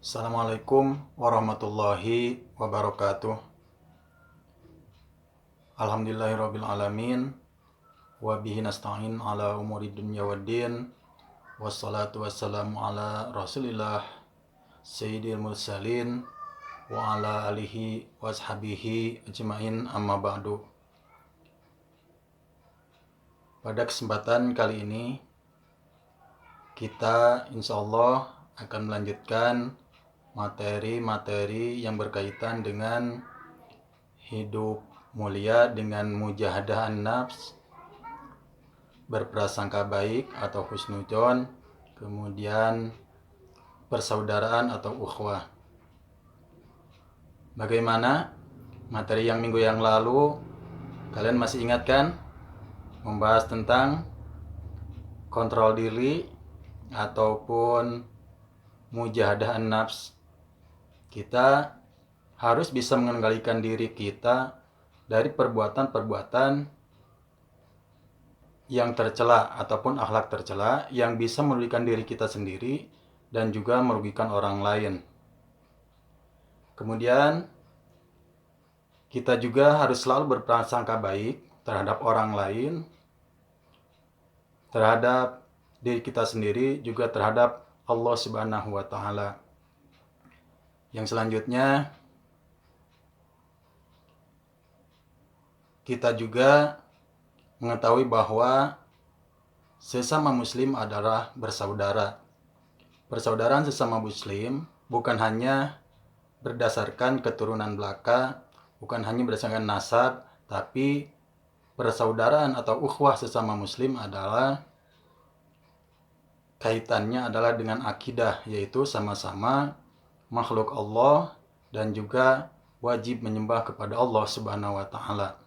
Assalamualaikum warahmatullahi wabarakatuh. Alhamdulillahirabbil alamin wa bihi nasta'in ala umuri dunya waddin. Wassalatu wassalamu ala Rasulillah sayyidil mursalin wa ala alihi washabihi ajmain, amma ba'du. Pada kesempatan kali ini kita insyaallah akan melanjutkan materi-materi yang berkaitan dengan hidup mulia dengan mujahadah an-nafs, berprasangka baik atau husnudzon, kemudian persaudaraan atau ukhwah. Bagaimana materi yang minggu yang lalu? Kalian masih ingat kan? Membahas tentang kontrol diri ataupun mujahadah an-nafs. Kita harus bisa mengendalikan diri kita dari perbuatan-perbuatan yang tercela ataupun akhlak tercela yang bisa merugikan diri kita sendiri dan juga merugikan orang lain. Kemudian kita juga harus selalu berprasangka baik terhadap orang lain, terhadap diri kita sendiri, juga terhadap Allah Subhanahu wa Ta'ala. Yang selanjutnya, kita juga mengetahui bahwa sesama muslim adalah bersaudara. Persaudaraan sesama muslim bukan hanya berdasarkan keturunan belaka, bukan hanya berdasarkan nasab, tapi persaudaraan atau ukhuwah sesama muslim adalah kaitannya adalah dengan akidah, yaitu sama-sama makhluk Allah dan juga wajib menyembah kepada Allah Subhanahu wa Ta'ala.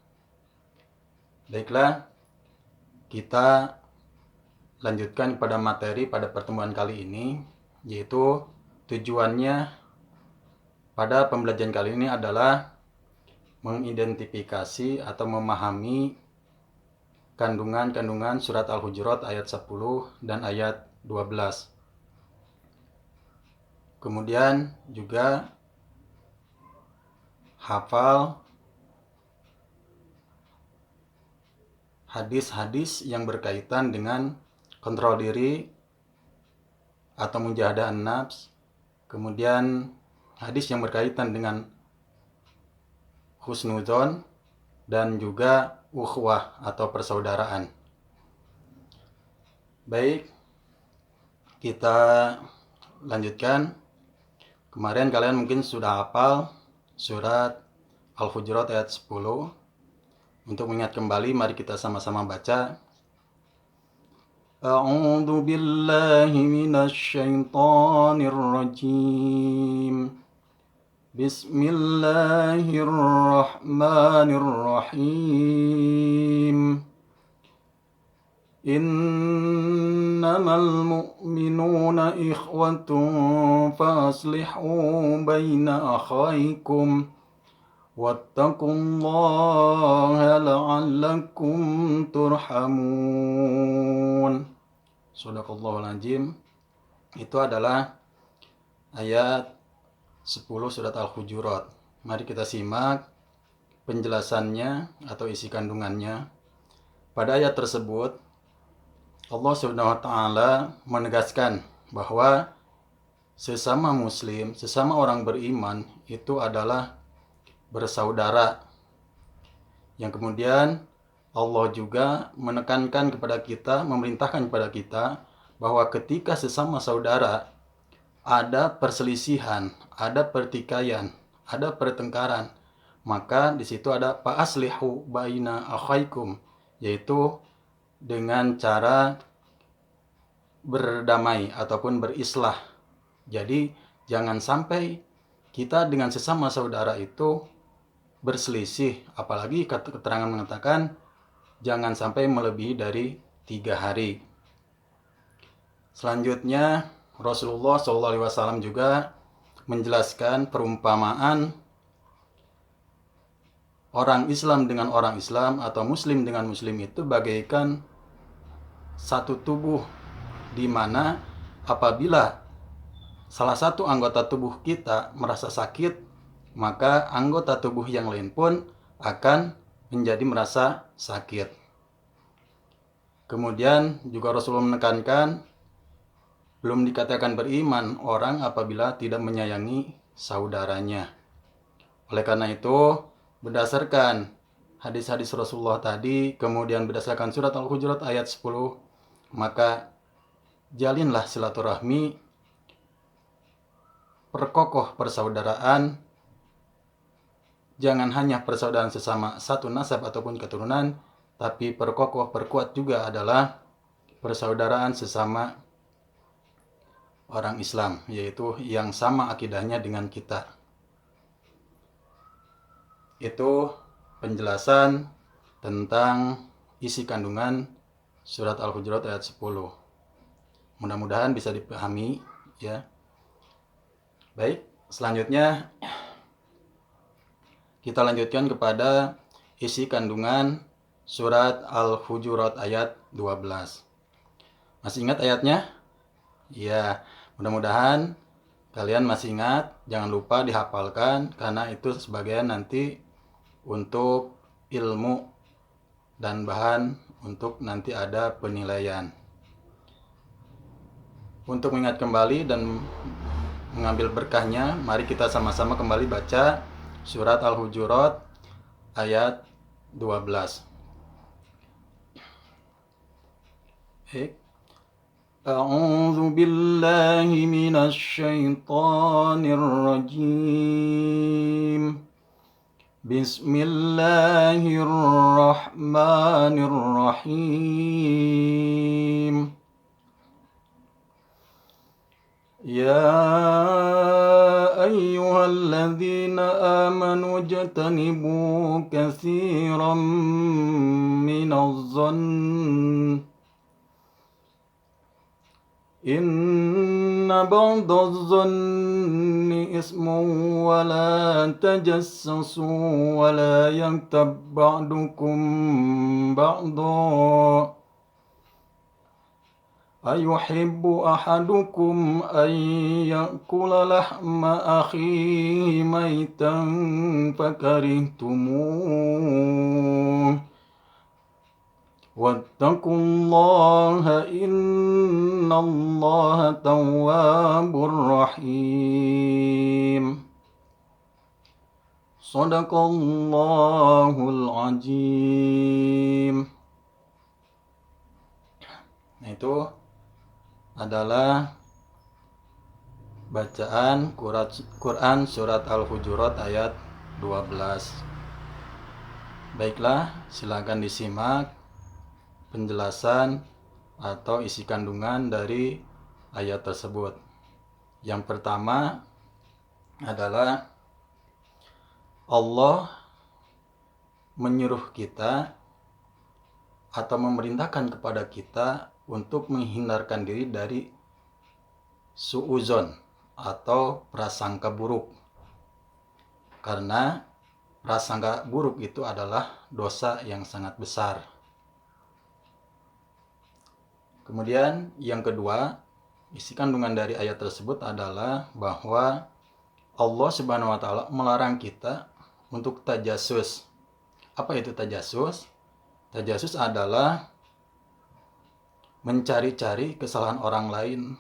Baiklah, kita lanjutkan pada materi pada pertemuan kali ini, yaitu tujuannya pada pembelajaran kali ini adalah mengidentifikasi atau memahami kandungan-kandungan surat Al-Hujurat ayat 10 dan ayat 12. Kemudian juga hafal hadis-hadis yang berkaitan dengan kontrol diri atau mujahadah an-nafs. Kemudian hadis yang berkaitan dengan husnudzon dan juga ukhuwah atau persaudaraan. Baik, kita lanjutkan. Kemarin kalian mungkin sudah hafal surat Al-Hujurat ayat 10. Untuk mengingat kembali, mari kita sama-sama baca. A'udzu billahi minasy syaithanir rajim. Bismillahirrahmanirrahim. Innamal mu'minuna ikhwatun faslihu baina akhaikum wattaqullaha la'allakum turhamun. Shadaqallahul azim. Itu adalah ayat 10 surat Al-Hujurat. Mari kita simak penjelasannya atau isi kandungannya. Pada ayat tersebut, Allah Subhanahu wa Ta'ala menegaskan bahwa sesama muslim, sesama orang beriman itu adalah bersaudara. Yang kemudian Allah juga menekankan kepada kita, memerintahkan kepada kita bahwa ketika sesama saudara ada perselisihan, ada pertikaian, ada pertengkaran, maka di situ ada fa'aslihu baina akhaikum, yaitu dengan cara berdamai ataupun berislah. Jadi jangan sampai kita dengan sesama saudara itu berselisih, apalagi keterangan mengatakan jangan sampai melebihi dari 3 hari. Selanjutnya Rasulullah SAW juga menjelaskan perumpamaan orang Islam dengan orang Islam atau Muslim dengan Muslim itu bagaikan satu tubuh, di mana apabila salah satu anggota tubuh kita merasa sakit, maka anggota tubuh yang lain pun akan menjadi merasa sakit. Kemudian juga Rasulullah menekankan, belum dikatakan beriman orang apabila tidak menyayangi saudaranya. Oleh karena itu, berdasarkan hadis-hadis Rasulullah tadi, kemudian berdasarkan surat Al-Hujurat ayat 10, maka jalinlah silaturahmi, perkokoh persaudaraan, jangan hanya persaudaraan sesama satu nasab ataupun keturunan, tapi perkokoh, perkuat juga adalah persaudaraan sesama orang Islam, yaitu yang sama akidahnya dengan kita. Itu penjelasan tentang isi kandungan surat Al-Hujurat ayat 10. Mudah-mudahan bisa dipahami ya. Baik, selanjutnya kita lanjutkan kepada isi kandungan surat Al-Hujurat ayat 12. Masih ingat ayatnya? Ya, mudah-mudahan kalian masih ingat. Jangan lupa dihafalkan karena itu sebagian nanti untuk ilmu dan bahan untuk nanti ada penilaian. Untuk mengingat kembali dan mengambil berkahnya, mari kita sama-sama kembali baca surat Al-Hujurat ayat 12. A'udzu billahi minasy syaithanir rajim. Bismillahirrahmanirrahim. Ya ayyuhalladzina amanu jtanibu katsiran minadh-dhann inna ba'dadh-dhanni ismun wa la tajassasu wa la yaghtab ba'dukum ba'dha ayuhibbu ahadukum an ya'kula lahma akhihi maitan fakarihtumuh wattaqullaha innallaha tawwabur rahim. Shadaqallahul azim. Nah, itu adalah bacaan Quran surat Al-Hujurat ayat 12. Baiklah, silakan disimak penjelasan atau isi kandungan dari ayat tersebut. Yang pertama adalah Allah menyuruh kita atau memerintahkan kepada kita untuk menghindarkan diri dari su'uzon atau prasangka buruk. Karena prasangka buruk itu adalah dosa yang sangat besar. Kemudian yang kedua, isi kandungan dari ayat tersebut adalah bahwa Allah Subhanahu wa taala melarang kita untuk tajasus. Apa itu tajasus? Tajasus adalah mencari-cari kesalahan orang lain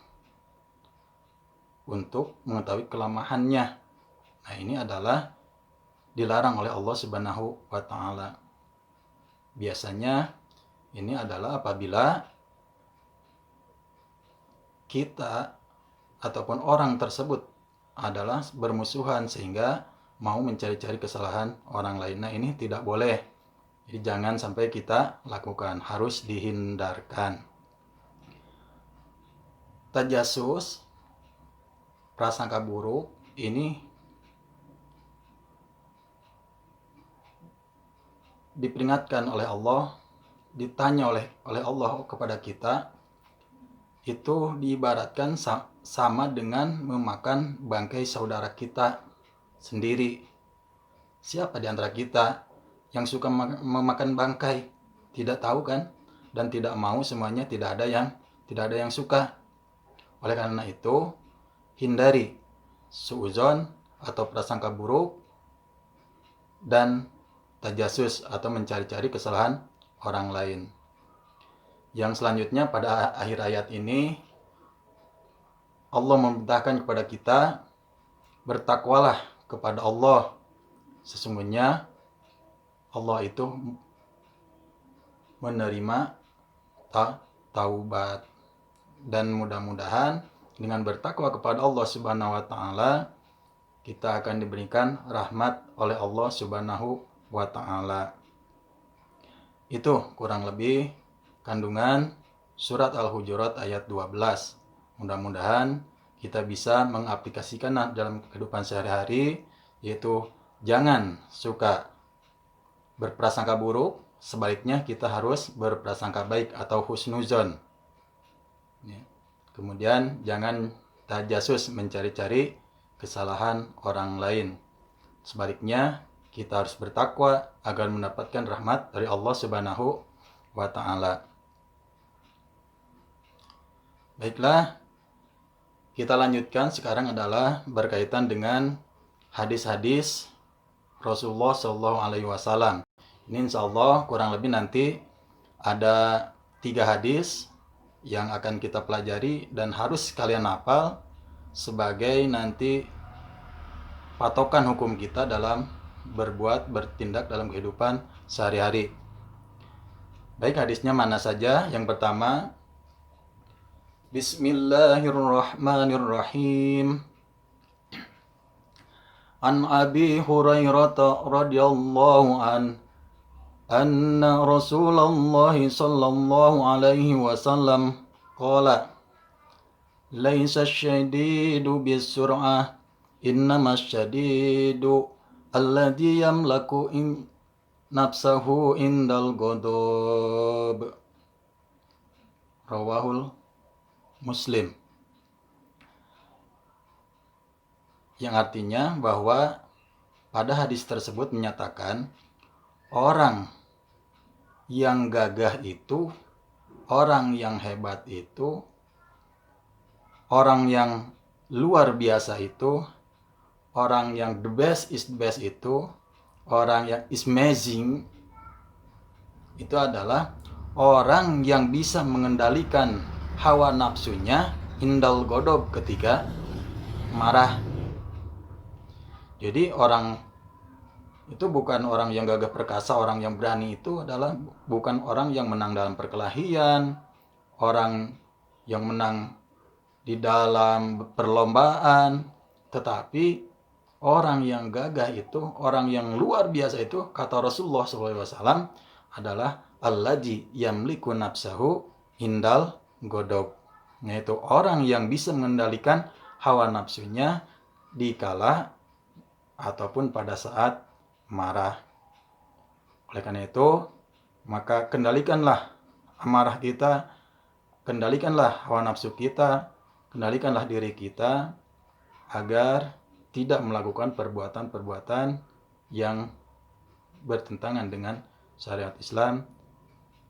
untuk mengetahui kelemahannya. Nah, ini adalah dilarang oleh Allah Subhanahu wa taala. Biasanya ini adalah apabila kita ataupun orang tersebut adalah bermusuhan sehingga mau mencari-cari kesalahan orang lain. Nah, ini tidak boleh. Jadi jangan sampai kita lakukan, harus dihindarkan. Tajasus, prasangka buruk, ini diperingatkan oleh Allah, ditanya oleh Allah kepada kita, itu diibaratkan sama dengan memakan bangkai saudara kita sendiri. Siapa di antara kita yang suka memakan bangkai? Tidak tahu kan? Dan tidak mau, semuanya tidak ada yang suka. Oleh karena itu, hindari suuzon atau prasangka buruk dan tajasus atau mencari-cari kesalahan orang lain. Yang selanjutnya pada akhir ayat ini Allah memerintahkan kepada kita, bertakwalah kepada Allah. Sesungguhnya Allah itu menerima taubat. Dan mudah-mudahan dengan bertakwa kepada Allah Subhanahu wa taala kita akan diberikan rahmat oleh Allah Subhanahu wa taala. Itu kurang lebih kandungan surat Al-Hujurat ayat 12. Mudah-mudahan kita bisa mengaplikasikan dalam kehidupan sehari-hari, yaitu jangan suka berprasangka buruk, sebaliknya kita harus berprasangka baik atau husnuzon. Kemudian jangan tajasus mencari-cari kesalahan orang lain. Sebaliknya kita harus bertakwa agar mendapatkan rahmat dari Allah Subhanahu wa taala. Baiklah, kita lanjutkan sekarang adalah berkaitan dengan hadis-hadis Rasulullah Shallallahu Alaihi Wasallam. Ini insya Allah kurang lebih nanti ada 3 hadis yang akan kita pelajari dan harus kalian hafal sebagai nanti patokan hukum kita dalam bertindak dalam kehidupan sehari-hari. Baik, hadisnya mana saja? Yang pertama, Bismillahirrahmanirrahim. An Abi Hurairah radhiyallahu anna Rasulullah sallallahu alaihi wasallam qala laisa syadidu bisur'ah innama syadidu alladhi yamlaku nafsahu indal ghadab. Rawahul Muslim. Yang artinya bahwa pada hadis tersebut menyatakan orang yang gagah itu, orang yang hebat itu, orang yang luar biasa itu, orang yang the best is the best itu, orang yang is amazing itu adalah orang yang bisa mengendalikan hawa nafsunya indal godob, ketika marah. Jadi orang itu bukan orang yang gagah perkasa, orang yang berani itu adalah bukan orang yang menang dalam perkelahian, orang yang menang di dalam perlombaan, tetapi orang yang gagah itu, orang yang luar biasa itu, kata Rasulullah SAW, adalah alladzi yamliku nafsahu indal godob, yaitu orang yang bisa mengendalikan hawa nafsunya dikala ataupun pada saat marah. Oleh karena itu, maka kendalikanlah amarah kita, kendalikanlah hawa nafsu kita, kendalikanlah diri kita agar tidak melakukan perbuatan-perbuatan yang bertentangan dengan syariat Islam,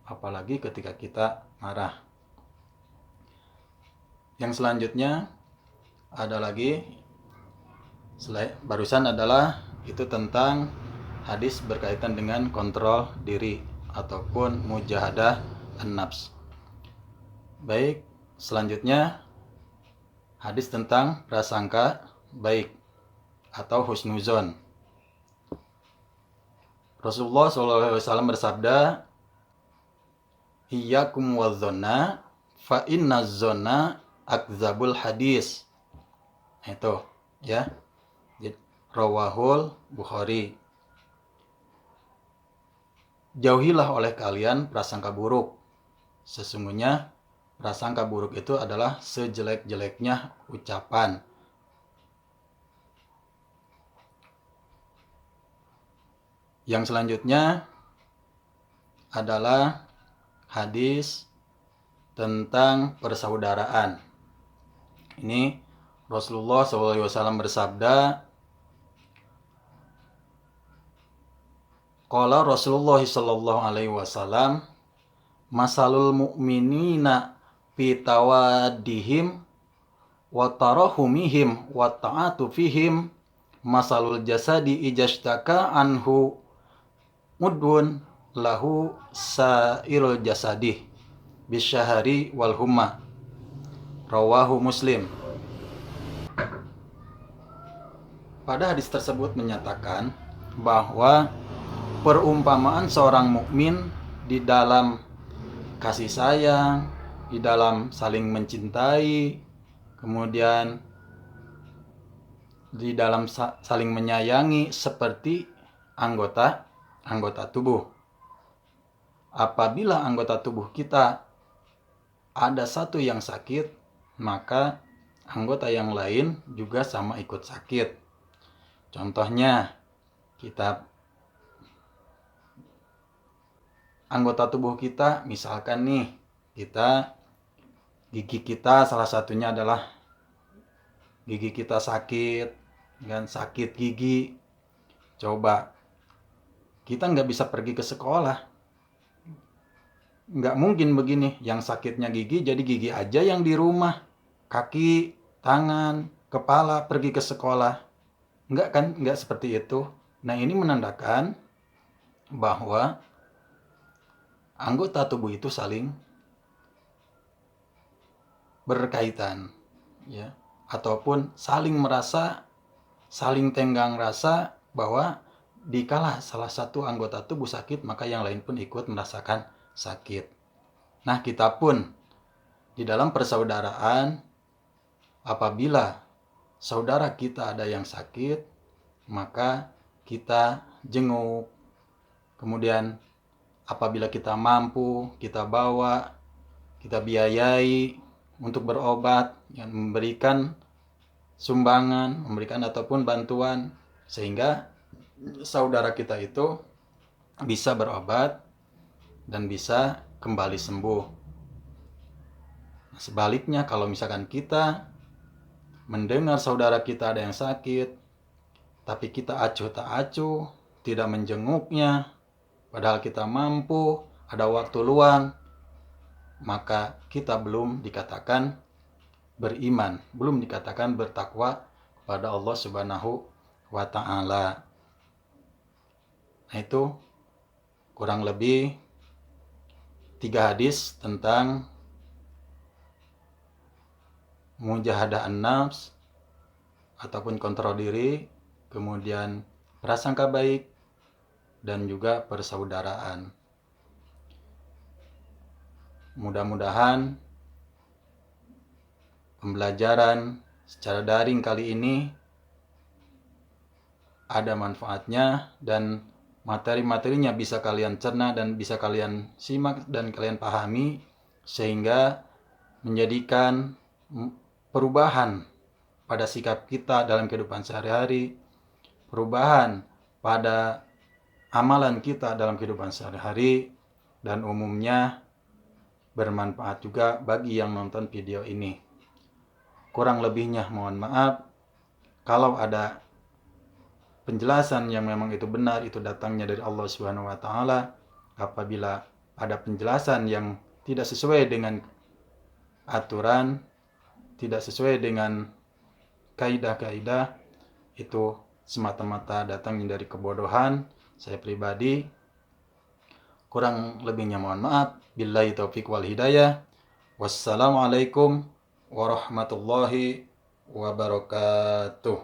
apalagi ketika kita marah. Yang selanjutnya ada lagi, barusan adalah itu tentang hadis berkaitan dengan kontrol diri ataupun mujahadah an-nafs. Baik, selanjutnya hadis tentang prasangka baik atau husnuzon. Rasulullah SAW bersabda, "Iyyakum wadh-dhonna fa inna dzonna akdzabul hadis." Itu ya. Rawahul Bukhari. Jauhilah oleh kalian prasangka buruk. Sesungguhnya prasangka buruk itu adalah sejelek-jeleknya ucapan. Yang selanjutnya adalah hadis tentang persaudaraan. Ini Rasulullah SAW bersabda, qala Rasulullah sallallahu alaihi wasallam, masalul mu'minina fi tawaddihim wa tarahumihim wa ta'atu fihim masalul jasadi ijashtaka anhu mudwun lahu sairul jasadi bisyahari wal humma. Rawahu Muslim. Pada hadis tersebut menyatakan bahwa perumpamaan seorang mukmin di dalam kasih sayang, di dalam saling mencintai, kemudian di dalam saling menyayangi seperti anggota tubuh. Apabila anggota tubuh kita ada satu yang sakit, maka anggota yang lain juga sama ikut sakit. Contohnya, anggota tubuh kita, misalkan nih, gigi kita salah satunya adalah gigi kita sakit, kan, sakit gigi. Coba, kita nggak bisa pergi ke sekolah. Nggak mungkin begini, yang sakitnya gigi jadi gigi aja yang di rumah, kaki, tangan, kepala pergi ke sekolah. Nggak kan, nggak seperti itu. Nah, ini menandakan bahwa anggota tubuh itu saling berkaitan, ya, ataupun saling merasa, saling tenggang rasa bahwa dikala salah satu anggota tubuh sakit, maka yang lain pun ikut merasakan sakit. Nah, kita pun di dalam persaudaraan, apabila saudara kita ada yang sakit, maka kita jenguk. Kemudian apabila kita mampu, kita bawa, kita biayai untuk berobat, yang memberikan sumbangan, memberikan ataupun bantuan, sehingga saudara kita itu bisa berobat dan bisa kembali sembuh. Sebaliknya, kalau misalkan kita mendengar saudara kita ada yang sakit, tapi kita acuh tak acuh, tidak menjenguknya, padahal kita mampu, ada waktu luang, maka kita belum dikatakan beriman, belum dikatakan bertakwa kepada Allah Subhanahu wa Ta'ala. Nah, itu kurang lebih 3 hadis tentang mujahadah an-nafs ataupun kontrol diri, kemudian prasangka baik, dan juga persaudaraan. Mudah-mudahan pembelajaran secara daring kali ini ada manfaatnya dan materi-materinya bisa kalian cerna dan bisa kalian simak dan kalian pahami, sehingga menjadikan perubahan pada sikap kita dalam kehidupan sehari-hari, perubahan pada amalan kita dalam kehidupan sehari-hari, dan umumnya bermanfaat juga bagi yang nonton video ini. Kurang lebihnya mohon maaf. Kalau ada penjelasan yang memang itu benar, itu datangnya dari Allah Subhanahu wa Ta'ala. Apabila ada penjelasan yang tidak sesuai dengan aturan, tidak sesuai dengan kaidah-kaidah, itu semata-mata datangnya dari kebodohan saya pribadi. Kurang lebihnya mohon maaf. Billahi taufiq wal hidayah. Wassalamualaikum warahmatullahi wabarakatuh.